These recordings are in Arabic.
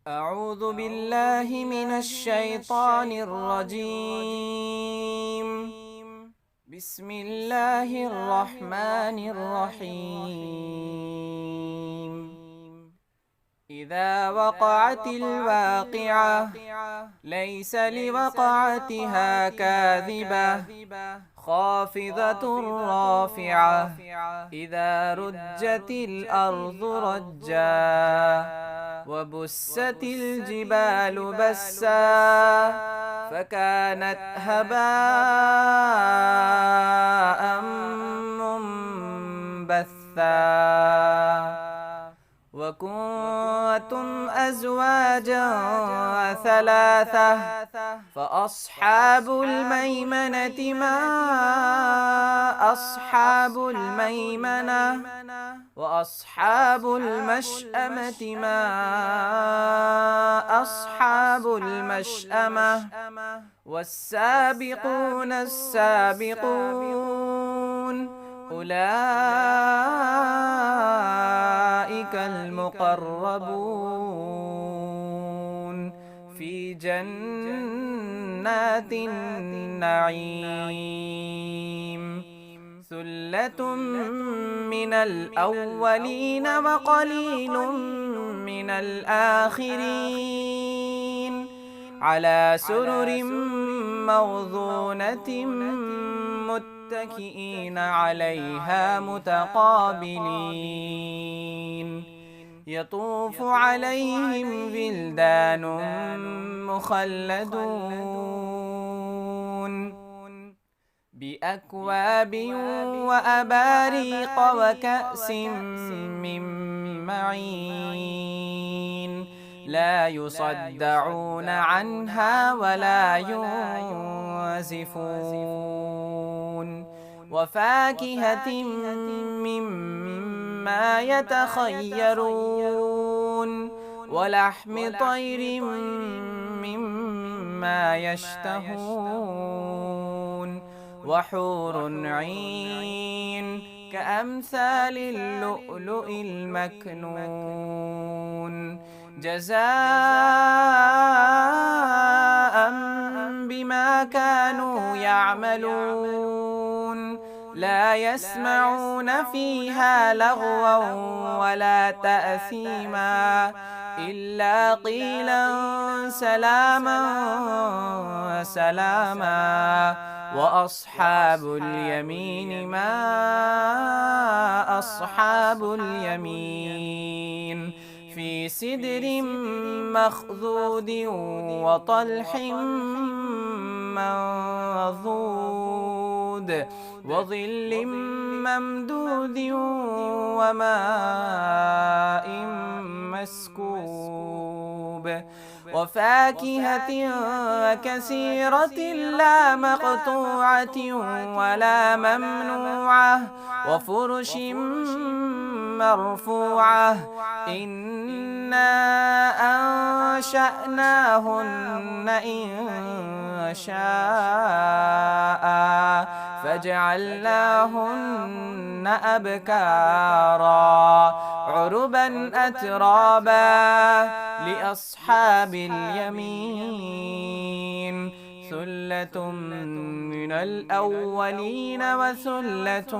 أعوذ بالله من الشيطان الرجيم. بسم الله الرحمن الرحيم. إذا وقعت الواقعة ليس لوقعتها كاذبة خافضة رافعة إذا رجت الأرض رجا وبست الجبال بسا فكانت هباء منبثا وكنتم أزواجا ثلاثة فأصحاب الميمنة ما أصحاب الميمنة وأصحاب المشأمة ما أصحاب المشأمة والسابقون السابقون أولئك المقربون في جنات النعيم ثلة من الأولين وقليل من الآخرين على سرر موضونة متكئين عليها متقابلين يطوف عليهم ولدان مخلدون بأكواب وأباريق وكأس من معين لا يصدعون عنها ولا ينزفون وفاكهة مما يتخيرون ولحم طير مما يشتهون وحور عين كأمثال اللؤلؤ المكنون جزاء بما كانوا يعملون لا يسمعون فيها لغوا ولا تأثيما إلا قيلا سلاما سلاما وأصحاب اليمين ما أصحاب اليمين في سدر مخضود وطلح منضود وظل ممدود وماء مسكوب وفاكهة كثيرة لا مقطوعة ولا ممنوعة وفرش مرفوعة إنا أنشأناهن إن شاء فجعلناهن أبكارا عربا أترابا لأصحاب اليمين ثلة من الأولين وثلة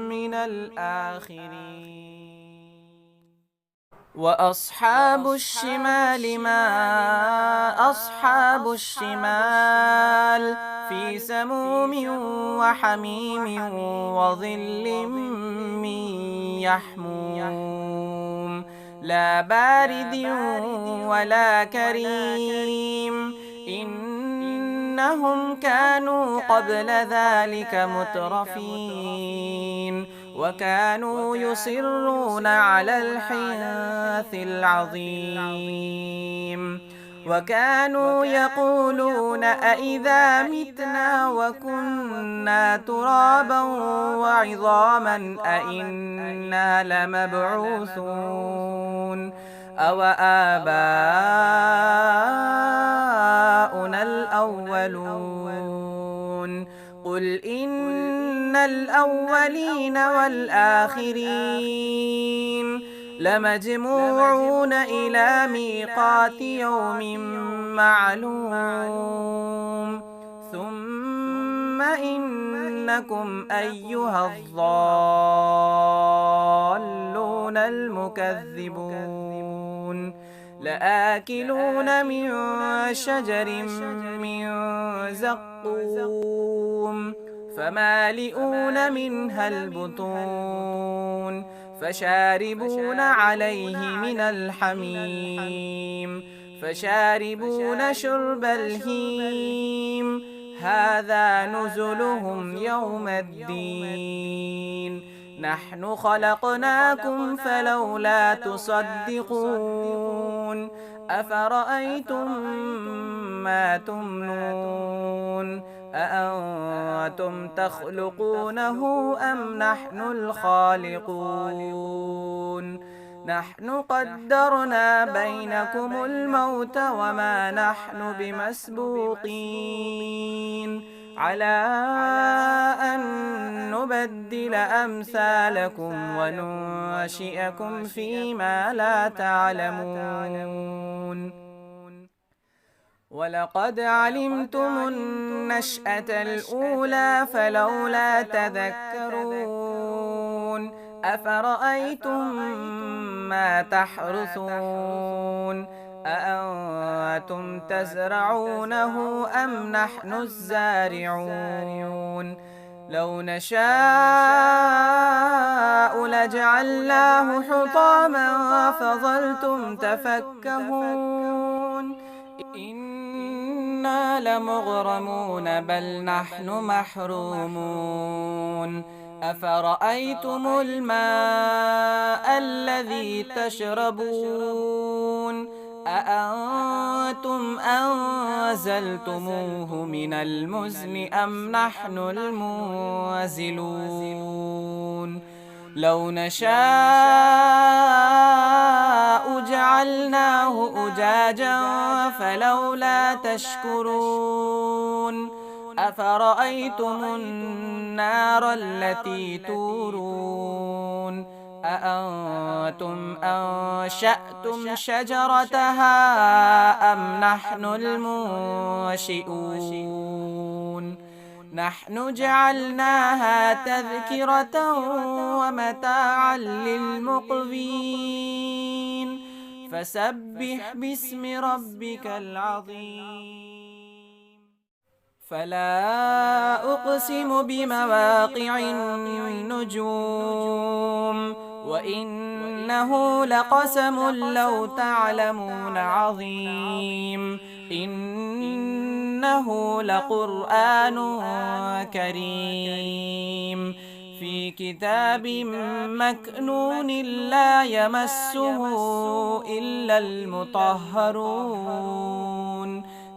من الآخرين وأصحاب الشمال ما أصحاب الشمال في سموم وحميم وظل من يحموم لا بارد ولا كريم إنهم كانوا قبل ذلك مترفين وكانوا يصرون على الحنث العظيم وكانوا يقولون أئذا متنا وكنا ترابا وعظاما أئنا لمبعوثون أو آباؤنا الأولون قل إن الأولين والآخرين لمجموعون إلى ميقات يوم معلوم ثم إنكم أيها الضالون المكذبون لآكلون من شجر من زقوم فمالئون منها البطون فشاربون عليه من الحميم فشاربون شرب الهيم هذا نزلهم يوم الدين نحن خلقناكم فلولا تصدقون أفرأيتم ما تمنون أأنتم تخلقونه أم نحن الخالقون نحن قدرنا بينكم الموت وما نحن بمسبوقين على أن نبدل أمثالكم وننشئكم فيما لا تعلمون ولقد علمتم النشأة الأولى فلولا تذكرون أفرأيتم ما تحرثون أأنتم تزرعونه أم نحن الزارعون لو نشاء لجعلناه حطاما فظلتم تفكهون إنا لمغرمون بل نحن محرومون أفرأيتم الماء الذي تشربون أأنتم أنزلتموه من المزن أم نحن المنزلون لو نشاء جعلناه أجاجا فلولا تشكرون أفرأيتم النار التي تورون أأنتم أنشأتم شجرتها أم نحن المنشئون نحن جعلناها تذكرة ومتاعا للمقوين فسبح باسم ربك العظيم فلا أقسم بمواقع النجوم وإنه لقسم لو تعلمون عظيم إنه لقرآن كريم في كتاب مكنون لا يمسه إلا المطهرون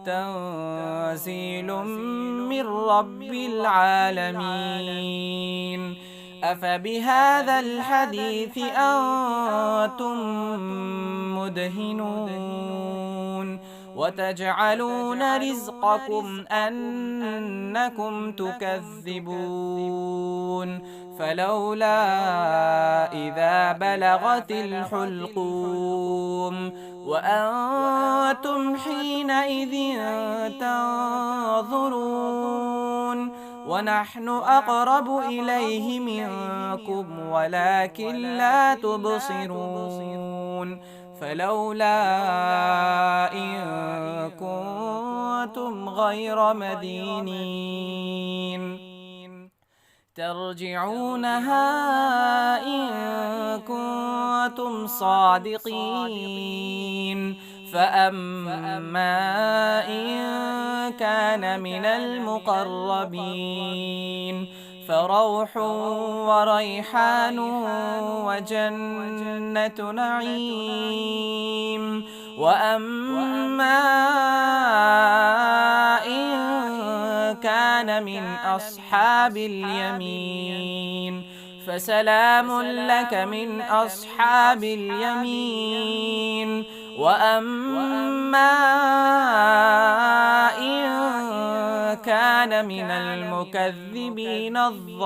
تنزيل من رب العالمين أفبهذا الحديث أنتم مدهنون وتجعلون رزقكم أنكم تكذبون فلولا إذا بلغت الحلقوم وأنتم حينئذ تنظرون ونحن أقرب إليه منكم ولكن لا تبصرون فلولا إن كنتم غير مدينين ترجعونها إن كنتم صادقين فأما إن كان من المقربين فروح وريحان وجنة نعيم وأما إن كان من أصحاب اليمين فسلام لك من أصحاب اليمين وأما إن كان من المكذبين الضالين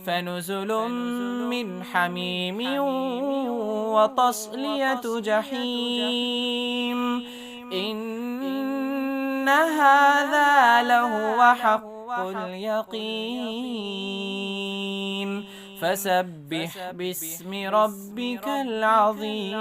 فنزل من حميم وتصلية جحيم إن هذا لهو حق اليقين فسبح باسم ربك العظيم.